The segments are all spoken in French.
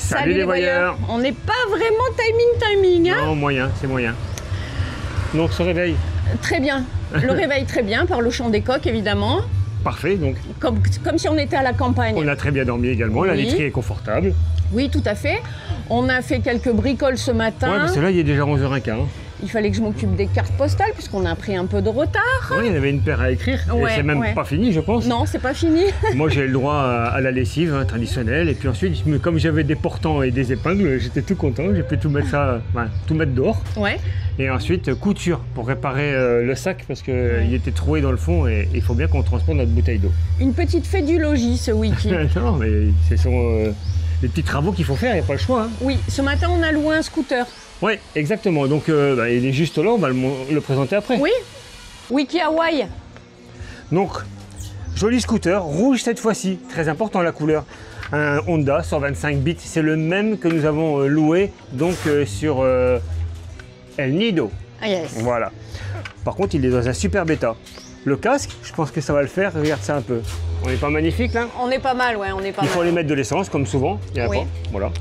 Salut les voyeurs. On n'est pas vraiment timing, hein? Non, moyen, c'est moyen. Donc ce réveil. Très bien. Le réveil très bien, par le chant des coqs évidemment. Parfait, donc. Comme si on était à la campagne. On a très bien dormi également, Oui. la laiterie est confortable. Oui, tout à fait. On a fait quelques bricoles ce matin. Ouais, parce que là il est déjà 11h15. Il fallait que je m'occupe des cartes postales puisqu'on a pris un peu de retard. Oui, il y avait une paire à écrire Ouais, et c'est même ouais. pas fini, je pense. Non, c'est pas fini. Moi j'ai le droit à la lessive traditionnelle et puis ensuite, comme j'avais des portants et des épingles, j'étais tout content, j'ai pu tout mettre ça, tout mettre dehors. Ouais. Et ensuite couture pour réparer le sac parce qu'il était troué dans le fond et il faut bien qu'on transporte notre bouteille d'eau. Une petite fête du logis ce week-end. Non mais ce sont les petits travaux qu'il faut faire, il n'y a pas le choix. Hein. Oui, ce matin on a loué un scooter. Oui, exactement. Donc il est juste là, on va le présenter après. Oui. Wiki Hawaii. Donc, joli scooter, rouge cette fois-ci, très important la couleur. Un Honda 125 bits, c'est le même que nous avons loué donc sur El Nido. Ah yes. Voilà. Par contre, il est dans un super bêta. Le casque, je pense que ça va le faire, regarde ça un peu. On n'est pas magnifique là? On est pas mal, ouais, on est pas Il mal. faut aller mettre de l'essence comme souvent, il y a Oui. pas. Voilà.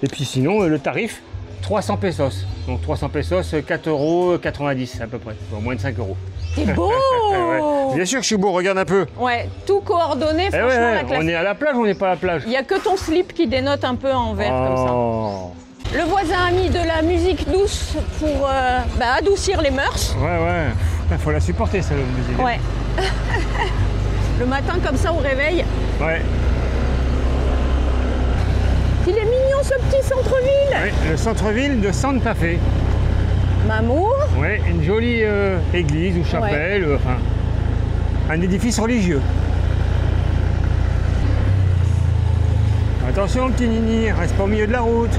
Et puis sinon, le tarif, 300 pesos. Donc 300 pesos, 4,90 € à peu près, bon, moins de 5 €. T'es beau. Ouais. Bien sûr que je suis beau, regarde un peu. Ouais, tout coordonné, Eh franchement, ouais, la classe. on est à la plage ou on n'est pas à la plage? Il n'y a que ton slip qui dénote un peu en vert comme Oh. ça. Le voisin a mis de la musique douce pour adoucir les mœurs. Ouais. Il faut la supporter, ça, la musique. Ouais. Le matin, comme ça, au réveil. Ouais. Il est mignon, ce petit centre-ville. Ouais, le centre-ville de Santa Fe. Mamour. Ouais, une jolie église ou chapelle, enfin, un édifice religieux. Attention, petit Nini, reste pas au milieu de la route.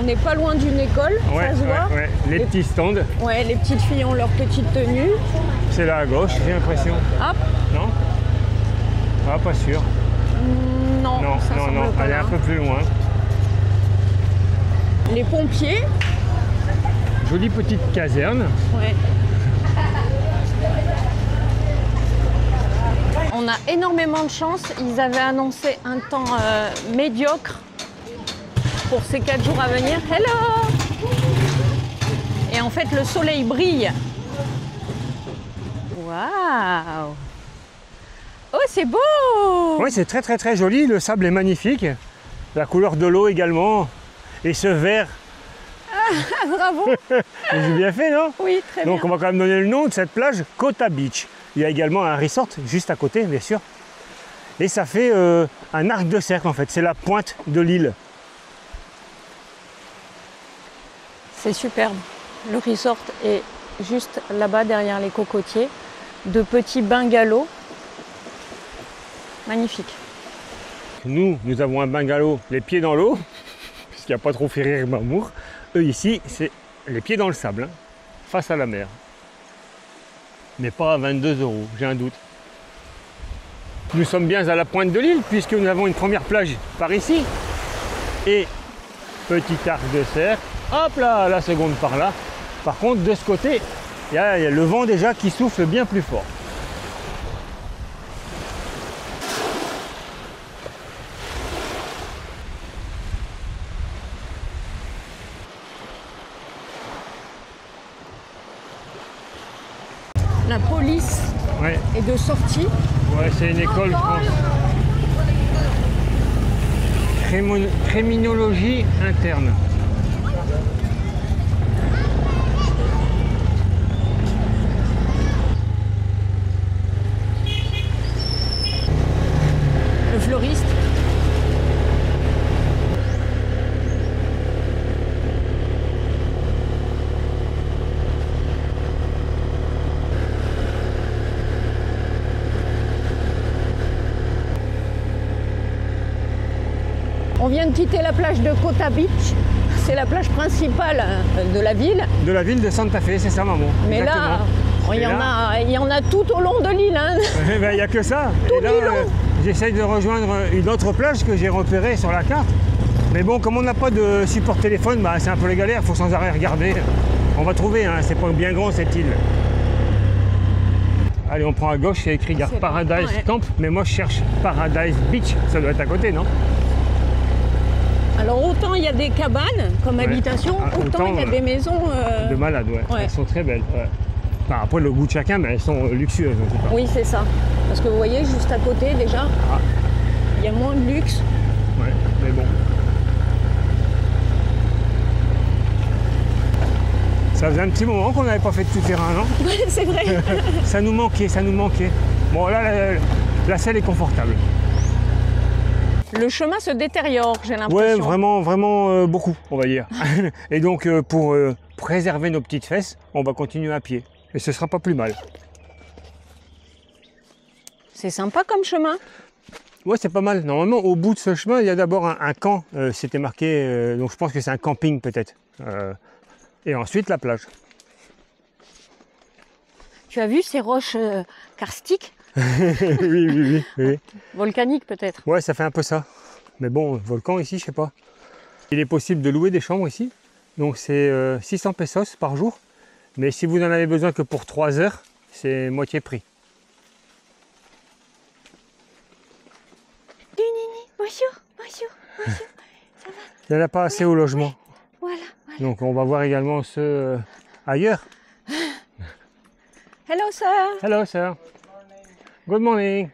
On n'est pas loin d'une école, ça se voit. Ouais. Les petits stands, Ouais, les petites filles ont leur petite tenue. c'est là à gauche, j'ai l'impression. Hop. Non? Ah, pas sûr. Non, Non, ça semble pas allez là. un peu plus loin. Les pompiers. Jolie petite caserne. Ouais. On a énormément de chance. Ils avaient annoncé un temps médiocre pour ces 4 jours à venir. Hello! Et en fait, le soleil brille. Waouh! Oh, c'est beau! Oui, c'est très joli, le sable est magnifique. La couleur de l'eau également. Et ce vert, Bravo! j'ai bien fait, non? Oui, très Donc bien. on va quand même donner le nom de cette plage, Kota Beach. Il y a également un resort juste à côté, bien sûr. Et ça fait un arc de cercle en fait, c'est la pointe de l'île. C'est superbe. Le resort est juste là-bas, derrière les cocotiers. De petits bungalows. Magnifique. Nous avons un bungalow les pieds dans l'eau, puisqu'il n'y a pas trop fait rire Mamour. Eux ici, c'est les pieds dans le sable, hein, face à la mer. Mais pas à 22 €, j'ai un doute. Nous sommes bien à la pointe de l'île, puisque nous avons une première plage par ici. Et petit arc de cercle, hop là, la seconde par là. Par contre, de ce côté, il y a le vent déjà qui souffle bien plus fort. La police Ouais, est de sortie. ouais, c'est une école, je pense. Criminologie interne. Le fleuriste. On vient de quitter la plage de Kota Beach. C'est la plage principale de la ville. De la ville de Santa Fe, c'est ça, maman. Mais là, il y en a tout au long de l'île. Hein. Il n'y a que ça. Tout Et là, du long. j'essaye de rejoindre une autre plage que j'ai repérée sur la carte. Mais bon, comme on n'a pas de support téléphone, c'est un peu les galères, il faut sans arrêt regarder. On va trouver, hein, c'est pas bien grand cette île. Allez, on prend à gauche, il y a écrit gare C'est Paradise bon, ouais. Camp, mais moi je cherche Paradise Beach, ça doit être à côté, non? Alors autant il y a des cabanes comme Ouais. habitation, Ah, autant il y a des maisons... de malades, ouais. Ouais. Elles sont très belles. Ouais. Enfin, après le goût de chacun, mais elles sont luxueuses en tout cas. Oui, c'est ça. Parce que vous voyez, juste à côté déjà, Ah, il y a moins de luxe. ouais, mais bon. Ça faisait un petit moment qu'on n'avait pas fait de tout terrain, non? C'est vrai. Ça nous manquait, ça nous manquait. Bon là, la selle est confortable. Le chemin se détériore, j'ai Ouais, l'impression. vraiment, vraiment beaucoup, on va dire. Et donc pour préserver nos petites fesses, on va continuer à pied. Et ce sera pas plus mal. C'est sympa comme chemin. Ouais, c'est pas mal. Normalement, au bout de ce chemin, il y a d'abord un camp. C'était marqué, donc je pense que c'est un camping peut-être. Et ensuite la plage. Tu as vu ces roches karstiques, oui. volcaniques peut-être? Ouais, ça fait un peu ça. Mais bon, volcan ici, je sais pas. Il est possible de louer des chambres ici. Donc c'est 600 pesos par jour. Mais si vous n'en avez besoin que pour 3 heures, c'est moitié prix. Bonjour, bonjour, bonjour. Il n'y en a pas assez au logement. Voilà. Donc on va voir également ceux ailleurs. Hello sir. Hello sir. Good morning.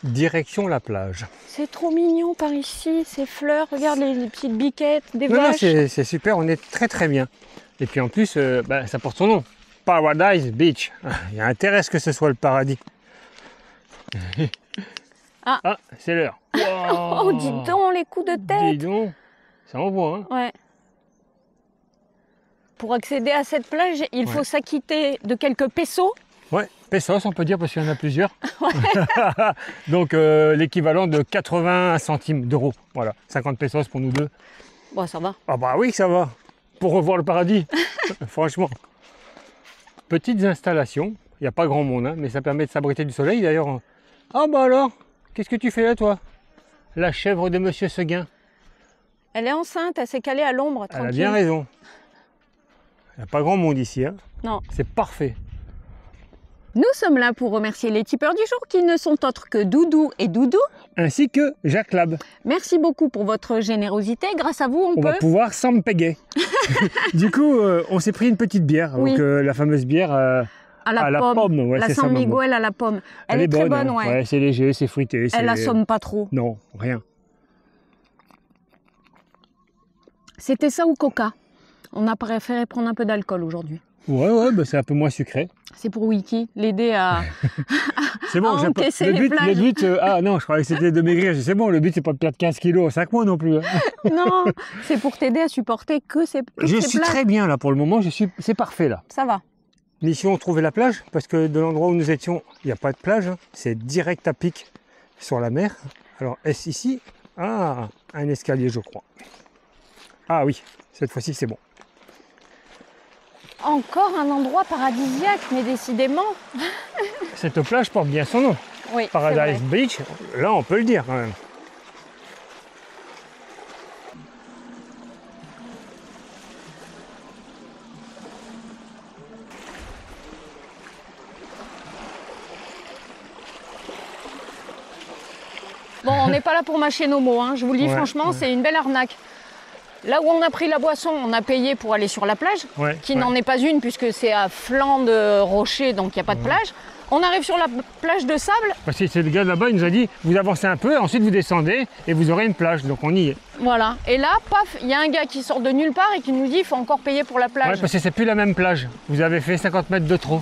Direction la plage. C'est trop mignon par ici, ces fleurs. Regarde les petites biquettes, des Non, vaches. c'est super, on est très bien. Et puis en plus, ça porte son nom. Paradise Beach. Il y a intérêt à ce que ce soit le paradis. Ah. C'est l'heure. Oh, dis donc, les coups de Dis tête. donc, ça envoie. Hein. Ouais. Pour accéder à cette plage, il faut s'acquitter de quelques pesos. Ouais, pesos, on peut dire, parce qu'il y en a plusieurs. Donc l'équivalent de 80 centimes d'euros. Voilà, 50 pesos pour nous deux. Bon, ça va. Ah bah oui, ça va. Pour revoir le paradis, franchement. Petites installations. Il n'y a pas grand monde, hein, mais ça permet de s'abriter du soleil. D'ailleurs, ah bah alors, qu'est-ce que tu fais là, toi? La chèvre de Monsieur Seguin. Elle est enceinte, elle s'est calée à l'ombre, Elle a tranquille. bien raison. Il n'y a pas grand monde ici. Hein. Non. C'est parfait. Nous sommes là pour remercier les tipeurs du jour qui ne sont autres que Doudou et Doudou. Ainsi que Jacques Lab. Merci beaucoup pour votre générosité. Grâce à vous, on On va peut... pouvoir s'empéguer. Du coup, on s'est pris une petite bière. Oui. Donc la fameuse bière à la pomme. ouais, La c'est ça, San maman. Miguel à la pomme. Elle est très bonne, hein. ouais. Ouais, c'est léger, c'est fruité. Elle assomme pas trop. Non, rien. C'était ça ou Coca? On a préféré prendre un peu d'alcool aujourd'hui. Ouais, bah, c'est un peu moins sucré. C'est pour Wiki, l'aider à... C'est bon, à encaisser les plages. le but ah non, je croyais que c'était de maigrir. C'est bon, le but c'est pas de perdre 15 kilos en 5 mois non plus. Hein. Non, c'est pour t'aider à supporter que ces Je ces suis plages. très bien là pour le moment, c'est parfait là. Ça va. Mission trouver la plage, parce que de l'endroit où nous étions, il n'y a pas de plage, hein. C'est direct à pic sur la mer. Alors est-ce ici? Ah, un escalier je crois. Ah oui, cette fois-ci c'est bon. Encore un endroit paradisiaque, mais décidément. Cette plage porte bien son nom. Oui, c'est Paradise vrai. Beach, là on peut le dire quand même. Bon, on n'est pas là pour mâcher nos mots, hein. Je vous le dis Ouais, franchement, c'est une belle arnaque. Là où on a pris la boisson, on a payé pour aller sur la plage, Ouais, qui ouais. n'en est pas une puisque c'est à flanc de rocher, donc il n'y a pas de plage. On arrive sur la plage de sable, Parce que c'est le gars là-bas, il nous a dit, vous avancez un peu, ensuite vous descendez et vous aurez une plage. Donc on y est. voilà. Et là, paf, il y a un gars qui sort de nulle part et qui nous dit il faut encore payer pour la Ouais, plage. parce que c'est plus la même plage. Vous avez fait 50 mètres de trop.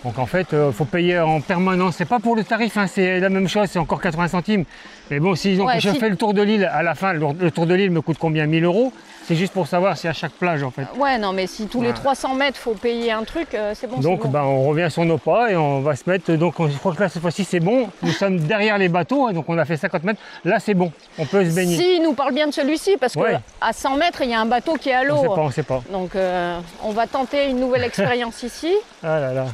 Donc en fait, il faut payer en permanence. C'est pas pour le tarif, hein, c'est la même chose, c'est encore 80 centimes. Mais bon, si Ouais, je si- fais le tour de l'île, à la fin, le tour de l'île me coûte combien? 1000 euros. C'est juste pour savoir si à chaque plage en fait. Ouais, non, mais si tous les Ouais. 300 mètres, faut payer un truc, c'est bon. Donc c'est bon. bah, on revient sur nos pas et on va se mettre. Donc je crois que là cette fois-ci c'est bon. Nous sommes derrière les bateaux, hein, donc on a fait 50 mètres. Là c'est bon, on peut se baigner. Si, il nous parle bien de celui-ci, parce Ouais. qu'à 100 mètres, il y a un bateau qui est à l'eau. On sait pas. Donc, on va tenter une nouvelle expérience ici. Ah là là.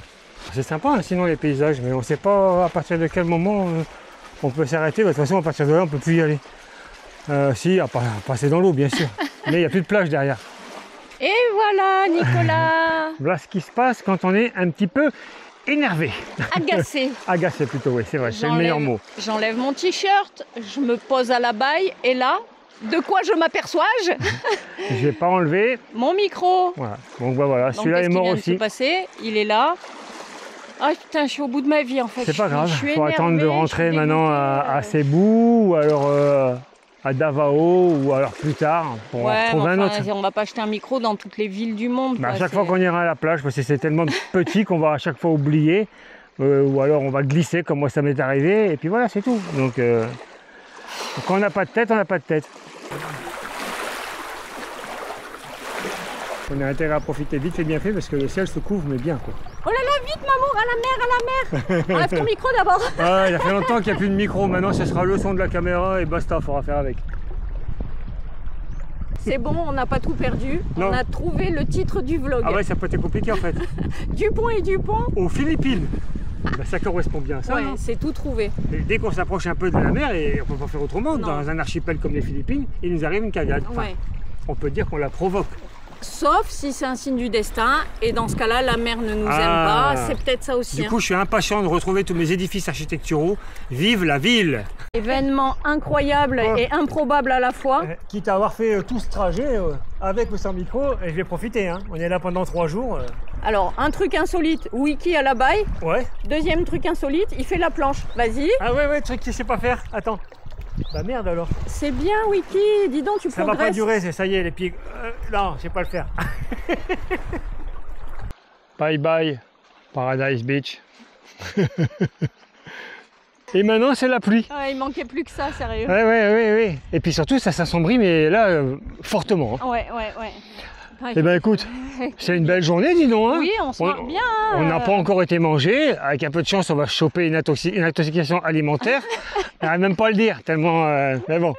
C'est sympa hein, sinon les paysages, mais on ne sait pas à partir de quel moment on peut s'arrêter. De toute façon à partir de là on ne peut plus y aller. Si, à passer dans l'eau bien sûr. Mais il n'y a plus de plage derrière. Et voilà, Nicolas, Voilà ce qui se passe quand on est un petit peu énervé. agacé. Agacé plutôt, oui, c'est vrai, c'est le meilleur mot. J'enlève mon t-shirt, je me pose à la baille, et là, de quoi je m'aperçois-je? Je vais pas enlever. Mon micro. Voilà. Donc bah, voilà, Donc, celui-là est mort qu'est-ce qui aussi. vient de se passer? Il est là. Ah putain, je suis au bout de ma vie en fait. C'est pas grave, Je suis faut attendre de énervée, rentrer je suis maintenant dégoûtée, à Cebu ou alors à Davao ou alors plus tard pour en Ouais, retrouver mais un enfin, autre. on va pas acheter un micro dans toutes les villes du monde. Mais à quoi, chaque c'est- fois qu'on ira à la plage, parce que c'est tellement petit qu'on va à chaque fois oublier, ou alors on va glisser comme moi ça m'est arrivé, et puis voilà, c'est tout. Donc quand on n'a pas de tête, on n'a pas de tête. On a intérêt à profiter vite et bien fait parce que le ciel se couvre, mais bien quoi. Oh là là, vite maman, à la mer, Enlève ton micro d'abord. Ah, il y a fait longtemps qu'il n'y a plus de micro, maintenant ce sera le son de la caméra et basta, faudra faire avec. C'est bon, on n'a pas tout perdu. Non. On a trouvé le titre du vlog. Ah ouais, ça peut être compliqué en fait. Dupont et Dupont. Aux Philippines. Ben, ça correspond bien à ça. Ouais, Non c'est tout trouvé. Et dès qu'on s'approche un peu de la mer, et on peut pas faire autrement, Non. dans un archipel comme les Philippines, il nous arrive une cagade. Enfin, Ouais. on peut dire qu'on la provoque. Sauf si c'est un signe du destin. Et dans ce cas-là, la mer ne nous Ah. aime pas. C'est peut-être ça aussi. Du coup, je suis impatient de retrouver tous mes édifices architecturaux. Vive la ville! Événement incroyable Oh. et improbable à la fois. Quitte à avoir fait tout ce trajet avec ou sans micro, et je vais profiter. Hein. On est là pendant 3 jours. Alors, un truc insolite, Wiki à la baille. Ouais. Deuxième truc insolite, il fait la planche. Vas-y. Ah ouais, truc qu'il sait pas faire. Attends. Bah merde alors. C'est bien, Wiki. Dis donc, tu Ça va progresses. pas durer, ça y est, les pieds. Non, je sais pas le faire. Bye bye, Paradise Beach. Et maintenant, c'est la pluie. Ouais, il manquait plus que ça, sérieux. Ouais. Et puis surtout, ça s'assombrit, mais là, fortement. Hein. Ouais. Eh ben écoute, c'est une belle journée, dis donc. Hein. Oui, on se marre bien. On n'a pas encore été mangé. Avec un peu de chance, on va choper une intoxication alimentaire. On n'arrive même pas à le dire, tellement. Mais bon,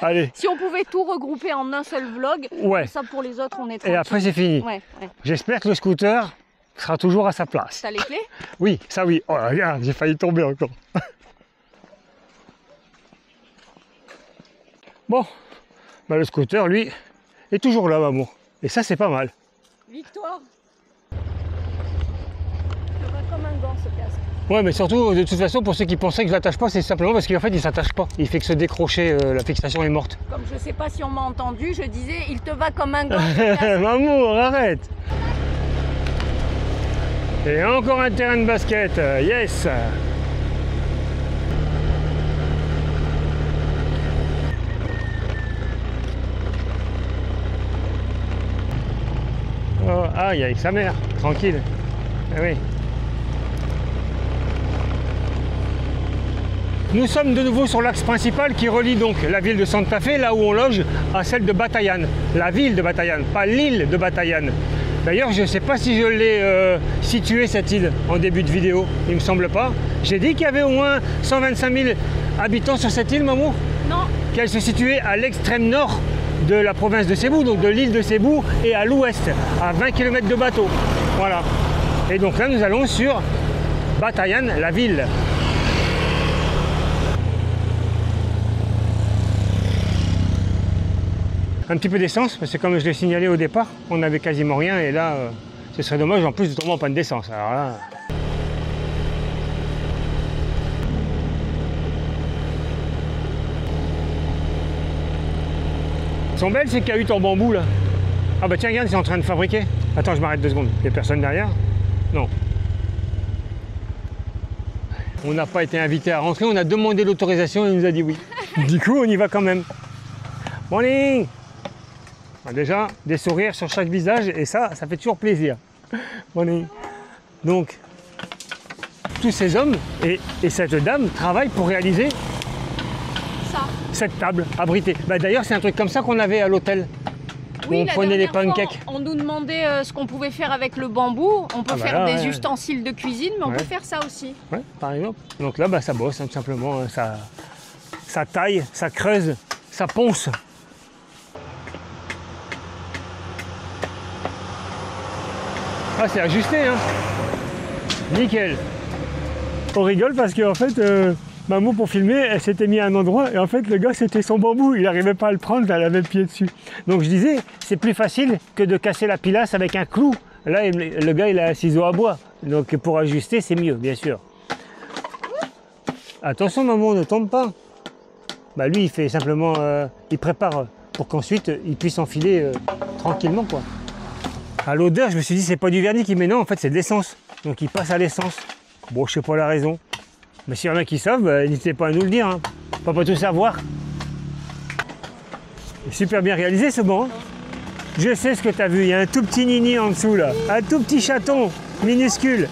allez. Si on pouvait tout regrouper en un seul vlog, Ouais. ça pour les autres, on est Et tranquille. après, c'est fini. Ouais. J'espère que le scooter sera toujours à sa place. T'as les clés? Oui, ça oui. Oh, regarde, j'ai failli tomber encore. Bon, bah, le scooter, lui, est toujours là, maman. Et ça, c'est pas mal. Victoire. Ça va comme un gant, ce casque. Ouais, mais surtout, de toute façon, pour ceux qui pensaient que je l'attache pas, c'est simplement parce qu'en fait, il s'attache pas. Il fait que se décrocher, la fixation est morte. Comme je sais pas si on m'a entendu, je disais, il te va comme un gant. ce casque. Maman, arrête. Et encore un terrain de basket, yes. Oh, ah, il est avec sa mère, tranquille. Ah oui. Nous sommes de nouveau sur l'axe principal qui relie donc la ville de Santa Fe, là où on loge, à celle de Batayan. La ville de Batayan, pas l'île de Batayan. D'ailleurs, je ne sais pas si je l'ai située cette île en début de vidéo, il me semble pas. J'ai dit qu'il y avait au moins 125 000 habitants sur cette île, maman. Non, Qu'elle se situait à l'extrême nord de la province de Cebu, donc de l'île de Cebu, et à l'ouest, à 20 km de bateau. Voilà. Et donc là, nous allons sur Batayan, la ville. Un petit peu d'essence, parce que comme je l'ai signalé au départ, on n'avait quasiment rien, et là, ce serait dommage en plus de tomber en panne d'essence. Alors là... Ils sont belles ces cahutes en bambou là. Ah bah tiens, regarde, ils sont en train de fabriquer. Attends, je m'arrête 2 secondes. Il n'y a personne derrière? Non. On n'a pas été invité à rentrer, on a demandé l'autorisation et il nous a dit oui. Du coup, on y va quand même. Morning! Ah, déjà, des sourires sur chaque visage et ça fait toujours plaisir. Morning. Donc, tous ces hommes et cette dame travaillent pour réaliser ça. cette table abritée. Bah, d'ailleurs, c'est un truc comme ça qu'on avait à l'hôtel. Oui, on la prenait les dernière fois, pancakes. on nous demandait ce qu'on pouvait faire avec le bambou. On peut Ah bah faire là, des ouais. ustensiles de cuisine, mais on Ouais. peut faire ça aussi. Ouais, par exemple. Donc là, bah, ça bosse, hein, tout simplement. Hein, ça taille, ça creuse, ça ponce. Ah, c'est ajusté, hein. Nickel. On rigole parce qu'en fait, Mamou, pour filmer, elle s'était mis à un endroit et en fait, le gars, c'était son bambou. Il n'arrivait pas à le prendre, elle avait le pied dessus. Donc je disais, c'est plus facile que de casser la pilasse avec un clou. Là, le gars, il a un ciseau à bois. Donc pour ajuster, c'est mieux, bien sûr. Attention, maman, ne tombe pas. Bah lui, il fait simplement, il prépare pour qu'ensuite il puisse enfiler tranquillement, quoi. À l'odeur, je me suis dit, c'est pas du vernis qui met, non, en fait, c'est de l'essence. Donc il passe à l'essence. Bon, je sais pas la raison. Mais s'il y en a qui savent, n'hésitez pas à nous le dire. Hein. On peut pas tout savoir. Super bien réalisé ce banc. Hein. Je sais ce que tu as vu. Il y a un tout petit nini en dessous là. Un tout petit chaton minuscule.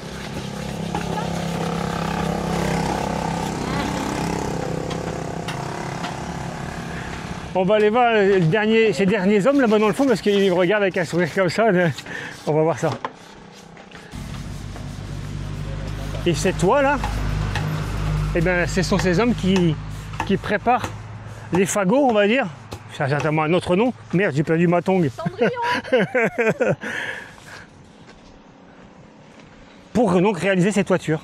On va aller voir ces derniers hommes là-bas dans le fond parce qu'ils me regardent avec un sourire comme ça. On va voir ça. Et c'est toi là, eh bien, ce sont ces hommes qui préparent les fagots, on va dire. C'est certainement un autre nom. Merde, j'ai perdu ma tongue. Cendrillon. Pour donc réaliser ces toitures.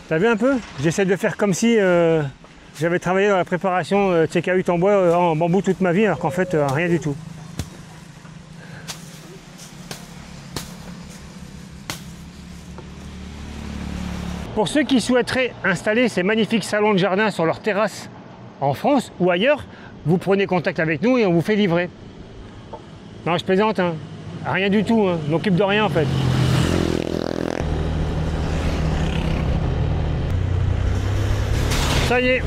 T'as vu un peu? J'essaie de faire comme si j'avais travaillé dans la préparation de ces cahutes en bois en bambou toute ma vie, alors qu'en fait, rien du tout. Pour ceux qui souhaiteraient installer ces magnifiques salons de jardin sur leur terrasse en France ou ailleurs, vous prenez contact avec nous et on vous fait livrer. Non, je plaisante, hein. Rien du tout, hein. On m'occupe de rien en fait. Ça y est,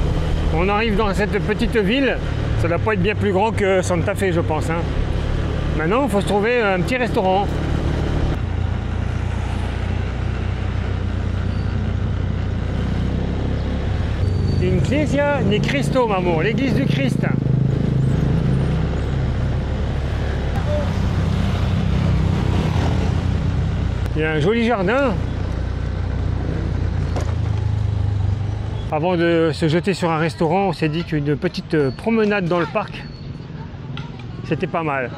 on arrive dans cette petite ville. Ça ne doit pas être bien plus grand que Santa Fe, je pense. Hein. Maintenant, il faut se trouver un petit restaurant. Iglesia ni Cristo, maman, l'église du Christ. Il y a un joli jardin. Avant de se jeter sur un restaurant, on s'est dit qu'une petite promenade dans le parc, c'était pas mal.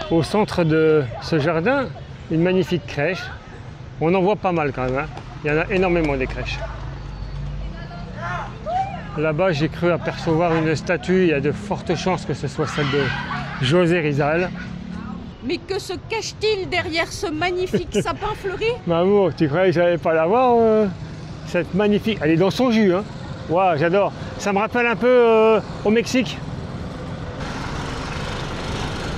Au centre de ce jardin, une magnifique crèche. On en voit pas mal quand même, hein. Il y en a énormément des crèches. Là-bas, j'ai cru apercevoir une statue. Il y a de fortes chances que ce soit celle de José Rizal. Mais que se cache-t-il derrière ce magnifique sapin fleuri? Maman, tu croyais que j'allais pas la voir cette magnifique... Elle est dans son jus, hein. Waouh, j'adore. Ça me rappelle un peu au Mexique.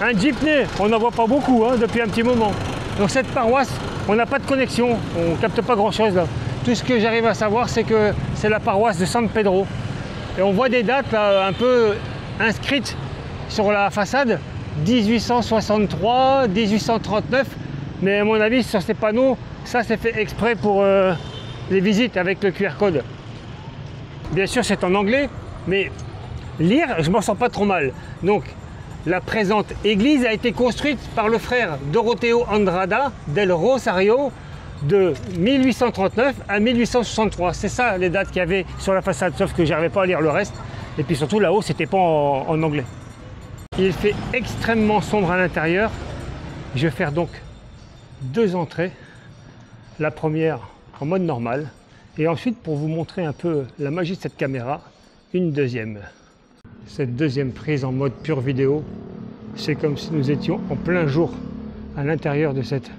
Un jeepney, on n'en voit pas beaucoup hein, depuis un petit moment. Donc cette paroisse, on n'a pas de connexion, on ne capte pas grand-chose là. Tout ce que j'arrive à savoir, c'est que c'est la paroisse de San Pedro. Et on voit des dates là, un peu inscrites sur la façade, 1863, 1839. Mais à mon avis, sur ces panneaux, ça c'est fait exprès pour les visites avec le QR code. Bien sûr, c'est en anglais, mais lire, je m'en sors pas trop mal. Donc, la présente église a été construite par le frère Doroteo Andrada del Rosario de 1839 à 1863. C'est ça les dates qu'il y avait sur la façade, sauf que j'arrivais pas à lire le reste. Et puis surtout là-haut, c'était pas en anglais. Il fait extrêmement sombre à l'intérieur. Je vais faire donc deux entrées. La première en mode normal. Et ensuite, pour vous montrer un peu la magie de cette caméra, une deuxième. Cette deuxième prise en mode pure vidéo, c'est comme si nous étions en plein jour à l'intérieur de cette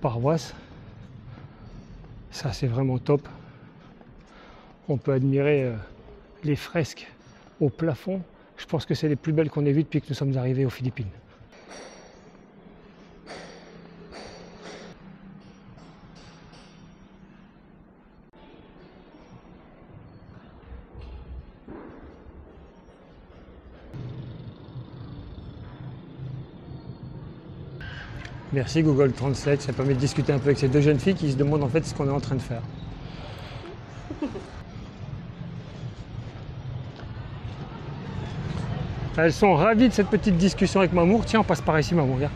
paroisse. Ça, c'est vraiment top. On peut admirer les fresques au plafond. Je pense que c'est les plus belles qu'on ait vues depuis que nous sommes arrivés aux Philippines. Merci Google Translate, ça permet de discuter un peu avec ces deux jeunes filles qui se demandent en fait ce qu'on est en train de faire. Elles sont ravies de cette petite discussion avec Mamour. Tiens, on passe par ici, Mamour, regarde.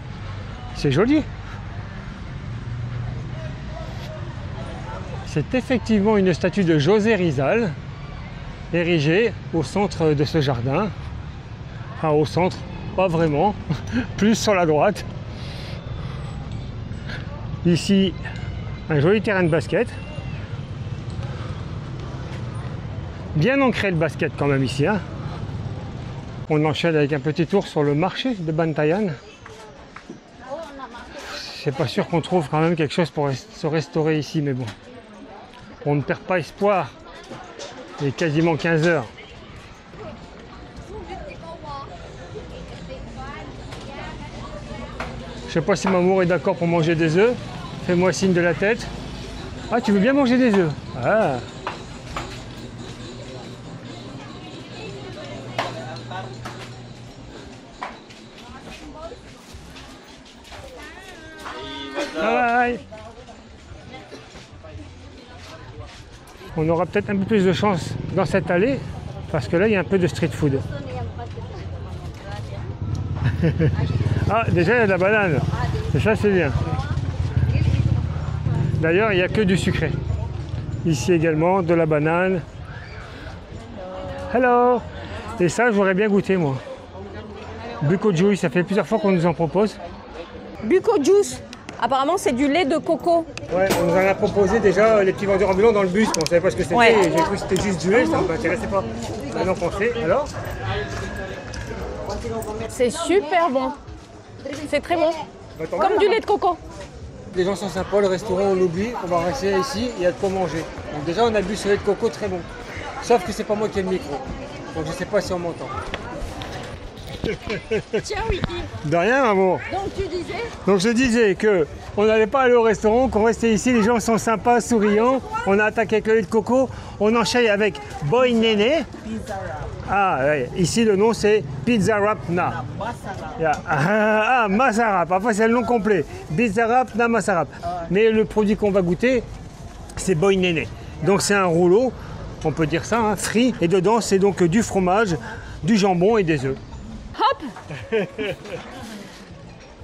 C'est joli. C'est effectivement une statue de José Rizal, érigée au centre de ce jardin. Enfin, au centre, pas vraiment, plus sur la droite. Ici, un joli terrain de basket. Bien ancré le basket quand même ici. Hein. On enchaîne avec un petit tour sur le marché de Bantayan. C'est pas sûr qu'on trouve quand même quelque chose pour se restaurer ici, mais bon. On ne perd pas espoir. Il est quasiment 15 heures. Je sais pas si Mamour est d'accord pour manger des œufs. Fais-moi signe de la tête. Ah, tu veux bien manger des œufs? Ah. Bye. On aura peut-être un peu plus de chance dans cette allée parce que là il y a un peu de street food. Ah, déjà il y a de la banane. Et ça c'est bien. D'ailleurs il n'y a que du sucré. Ici également de la banane. Hello. Et ça j'aurais bien goûté moi. Buko Juice, ça fait plusieurs fois qu'on nous en propose. Buko Juice. Apparemment, c'est du lait de coco. Ouais, on nous en a proposé déjà les petits vendeurs ambulants dans le bus, mais on ne savait pas ce que c'était. Ouais. J'ai cru que c'était juste du lait, ça ne m'intéressait pas. Maintenant qu'on sait, alors C'est super bon. C'est très bon. Comme du lait de coco. Les gens sont sympas, le restaurant on l'oublie, on va rester ici, il y a de quoi manger. Donc déjà on a bu ce lait de coco très bon. Sauf que c'est pas moi qui ai le micro. Donc je ne sais pas si on m'entend. Tiens, Wiki. De rien, maman. Donc tu disais? Donc je disais que on n'allait pas aller au restaurant, qu'on restait ici, les gens sont sympas, souriants. On a attaqué avec le lait de coco, on enchaîne avec Boy Néné. Ah, ouais. Ici le nom c'est Pizza Wrap Na. Ah, Masarap, parfois c'est le nom complet. Pizza Wrap Na Masarap. Mais le produit qu'on va goûter, c'est Boy Néné. Donc c'est un rouleau, on peut dire ça, hein, frit. Et dedans c'est donc du fromage, du jambon et des œufs. Hop.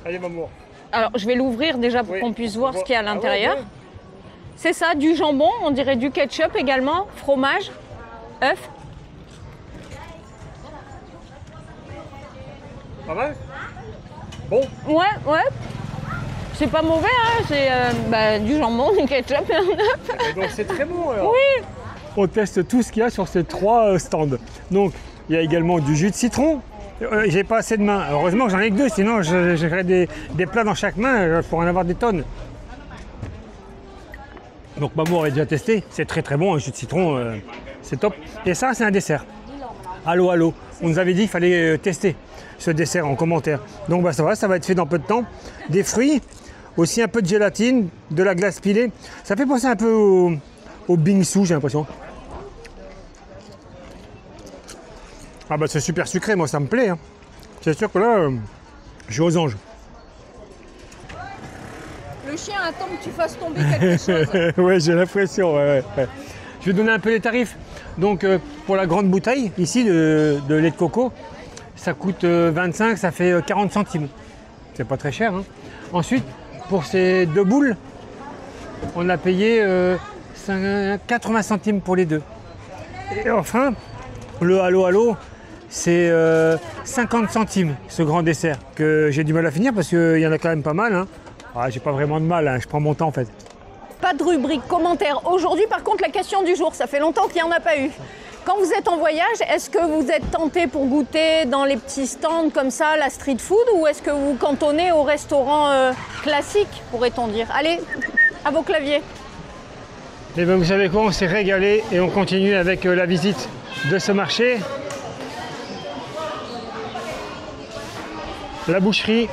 Allez, maman. Alors, je vais l'ouvrir déjà pour qu'on puisse voir ce qu'il y a à l'intérieur. Ah ouais. C'est ça, du jambon, on dirait du ketchup également, fromage, œuf. Pas mal? Bon. Ouais. C'est pas mauvais, hein. C'est du jambon, du ketchup et un œuf. Donc c'est très bon alors. Oui. On teste tout ce qu'il y a sur ces 3 stands. Donc, il y a également du jus de citron. J'ai pas assez de mains. Heureusement que j'en ai que 2, sinon j'aurais des plats dans chaque main pour en avoir des tonnes. Donc Mamour a déjà testé, c'est très très bon, un jus de citron, c'est top. Et ça c'est un dessert. Allô, on nous avait dit qu'il fallait tester ce dessert en commentaire. Donc ça va être fait dans peu de temps. Des fruits, aussi un peu de gélatine, de la glace pilée. Ça fait penser un peu au bingsu, j'ai l'impression. Ah bah c'est super sucré, moi ça me plaît. Hein. C'est sûr que là, je suis aux anges. Le chien attend que tu fasses tomber quelque chose. Ouais, j'ai l'impression. Ouais. Je vais donner un peu les tarifs. Donc pour la grande bouteille, ici, de lait de coco, ça coûte 25, ça fait 40 centimes. C'est pas très cher. Hein. Ensuite, pour ces 2 boules, on a payé 80 centimes pour les 2. Et enfin, le Allô, c'est 50 centimes ce grand dessert que j'ai du mal à finir parce qu'il y en a quand même pas mal. Hein. Ah, j'ai pas vraiment de mal, hein. Je prends mon temps en fait. Pas de rubrique commentaire aujourd'hui, par contre la question du jour, ça fait longtemps qu'il n'y en a pas eu. Quand vous êtes en voyage, est-ce que vous êtes tenté pour goûter dans les petits stands comme ça la street food ou est-ce que vous cantonnez au restaurant classique, pourrait-on dire? Allez, à vos claviers. Et bien vous savez quoi, on s'est régalé et on continue avec la visite de ce marché. La boucherie.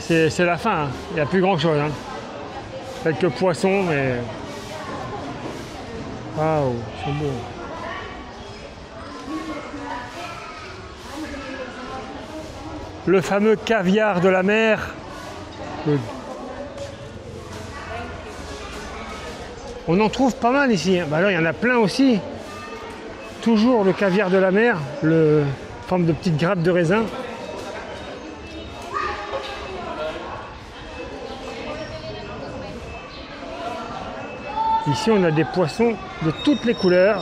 C'est la fin, hein. Il n'y a plus grand chose. Hein. Quelques poissons, mais. Waouh, c'est beau. Le fameux caviar de la mer. On en trouve pas mal ici. Bah alors, il y en a plein aussi. Toujours le caviar de la mer, forme de petite grappe de raisin. Ici, on a des poissons de toutes les couleurs.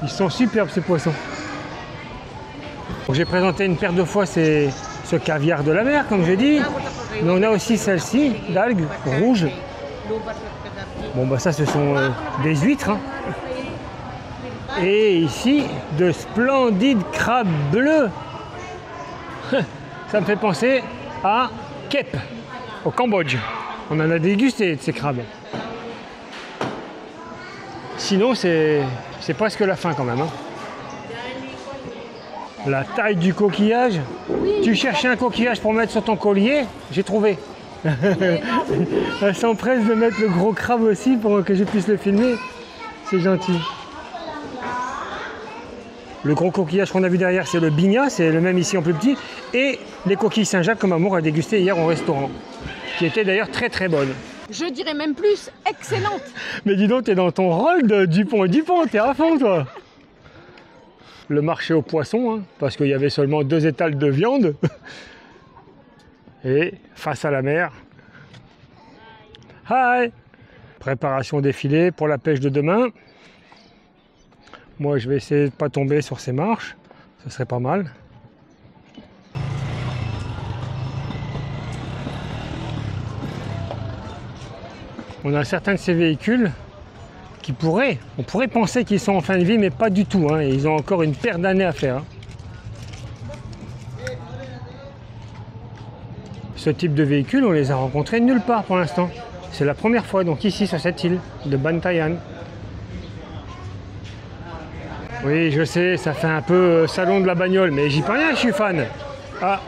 Ils sont superbes ces poissons. J'ai présenté une paire de fois ce caviar de la mer, comme j'ai dit. Mais on a aussi celle-ci, d'algues rouges. Bon, bah ça, ce sont des huîtres. Hein. Et ici, de splendides crabes bleus. Ça me fait penser à Kep, au Cambodge. On en a dégusté de ces crabes. Sinon, c'est presque la fin quand même. Hein. La taille du coquillage. Tu cherchais un coquillage pour mettre sur ton collier, j'ai trouvé. Elle s'empresse de mettre le gros crabe aussi pour que je puisse le filmer. C'est gentil. Le gros coquillage qu'on a vu derrière, c'est le bignat, c'est le même ici en plus petit. Et les coquilles Saint-Jacques que Mamour a dégusté hier au restaurant, qui étaient d'ailleurs très très bonnes. Je dirais même plus, excellente. Mais dis donc, t'es dans ton rôle de Dupont et Dupont, t'es à fond toi. Le marché aux poissons, hein, parce qu'il y avait seulement 2 étals de viande. Et face à la mer. Hi! Préparation des filets pour la pêche de demain. Moi, je vais essayer de ne pas tomber sur ces marches. Ce serait pas mal. On a certains de ces véhicules on pourrait penser qu'ils sont en fin de vie, mais pas du tout. Hein, et ils ont encore une paire d'années à faire. Hein. Ce type de véhicule, on les a rencontrés nulle part pour l'instant. C'est la première fois, donc ici, sur cette île de Bantayan. Oui, je sais, ça fait un peu salon de la bagnole, mais j'y peux rien, je suis fan. Ah.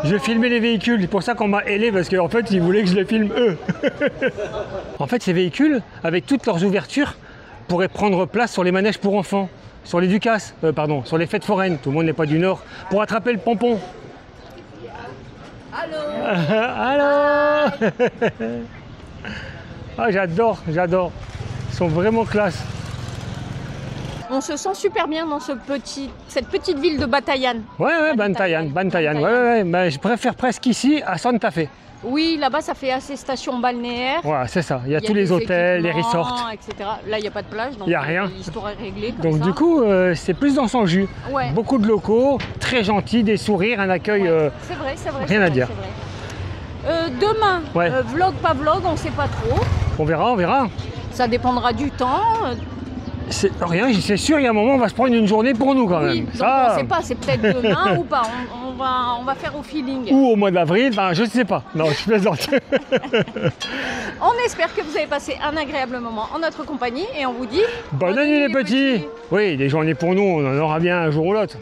Je filmais les véhicules, c'est pour ça qu'on m'a ailé, parce qu'en fait, ils voulaient que je les filme eux. En fait, ces véhicules, avec toutes leurs ouvertures, pourraient prendre place sur les manèges pour enfants, sur les Ducasses, sur les fêtes foraines, tout le monde n'est pas du Nord, pour attraper le pompon. Allô. Allô. Ah, j'adore. Ils sont vraiment classe. On se sent super bien dans cette petite ville de Bantayan. Ouais, Bantayan. Ouais. Mais je préfère presque ici à Santa Fe. Oui, là-bas, ça fait assez station balnéaire. Voilà, c'est ça. Il y a tous les hôtels, les resorts. Etc. Là, il n'y a pas de plage, donc il n'y a rien. L'histoire est réglée. Donc du coup, c'est plus dans son jus. Ouais. Beaucoup de locaux, très gentils, des sourires, un accueil. C'est vrai. Rien à dire. Demain, vlog, pas vlog, on ne sait pas trop. On verra. Ça dépendra du temps. Rien, c'est sûr, il y a un moment, on va se prendre une journée pour nous quand même. Donc on ne sait pas, c'est peut-être demain ou pas. On va faire au feeling. Ou au mois d'avril, je ne sais pas. Non, je plaisante. On espère que vous avez passé un agréable moment en notre compagnie et on vous dit... Bonne nuit les petits. Oui, des journées pour nous, on en aura bien un jour ou l'autre.